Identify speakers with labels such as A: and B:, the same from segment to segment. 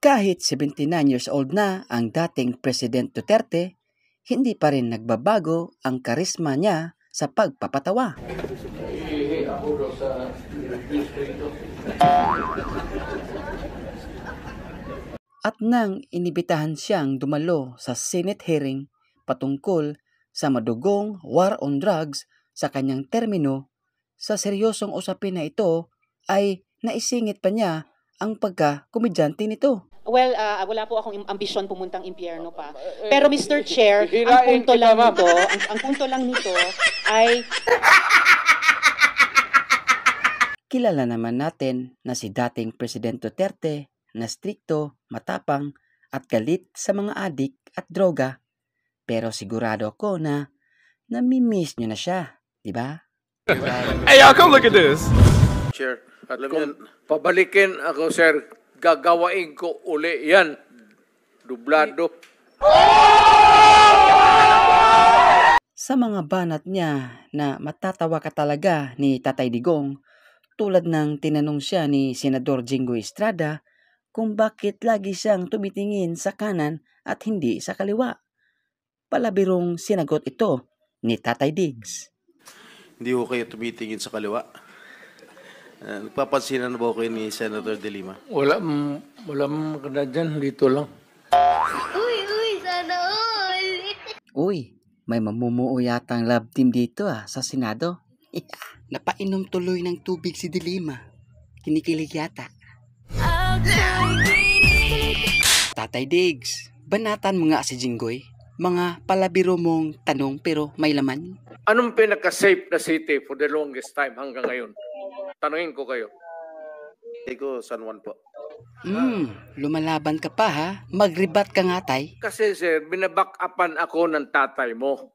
A: Kahit 79 years old na ang dating President Duterte, hindi pa rin nagbabago ang karisma niya sa pagpapatawa. At nang inibitahan siyang dumalo sa Senate hearing patungkol sa madugong war on drugs sa kanyang termino, sa seryosong usapin na ito ay naisingit pa niya ang pagka-komedyante nito.
B: Well, wala po akong ambisyon pumuntang impyerno pa. Pero Mr. Chair, ang punto lang nito ay
A: kilala naman natin na si dating President Duterte na strikto, matapang at galit sa mga adik at droga. Pero sigurado ako na nami-miss nyo na siya, di ba?
C: Hey y'all, come look at this.
D: Chair, at kung pabalikin ako, sir, gagawain ko uli yan. Dublado.
A: Sa mga banat niya na matatawa ka talaga ni Tatay Digong, tulad ng tinanong siya ni Senador Jinggoy Estrada kung bakit lagi siyang tumitingin sa kanan at hindi sa kaliwa. Palabirong sinagot ito ni Tatay Diggs.
E: Hindi ko kayo tumitingin sa kaliwa. Nagpapansinan na ba kayo ni Senator De Lima?
D: Wala maganda dyan. Dito lang.
F: Uy, sana all.
A: Uy, may mamumuo yatang love team dito sa Senado. Napainom tuloy ng tubig si De Lima. Kinikilig yata. Tatay Diggs, banatan mo nga si Jinggoy. Mga palabiro mong tanong pero may laman.
D: Anong pinaka-safe na city for the longest time hanggang ngayon? Tanungin ko kayo.
E: Iko, San Juan po.
A: Lumalaban ka pa ha? Magribat ka nga, tay.
D: Kasi sir, binaback-upan ako ng tatay mo.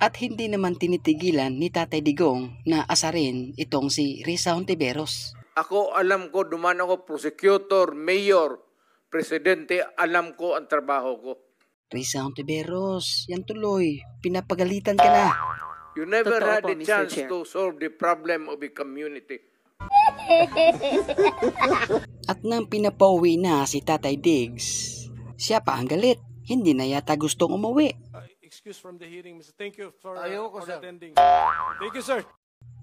A: At hindi naman tinitigilan ni Tatay Digong na asarin itong si Risa Hontiveros.
D: Ako, alam ko, duman ako, prosecutor, mayor, presidente, alam ko ang trabaho ko.
A: Risa Hontiveros, yan tuloy. Pinapagalitan ka na.
D: You never
B: Totoo
D: had
B: po,
D: a
B: Mr.
D: chance
B: Chair.
D: to solve the problem of the community.
A: At nang pinapauwi na si Tatay Diggs, siya pa ang galit. Hindi na yata gustong umuwi.
C: Excuse from the hearing, Mr. Thank you for
D: sir.
C: attending. Thank you, sir.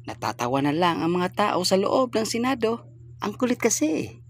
A: Natatawa na lang ang mga tao sa loob ng Senado. Ang kulit kasi.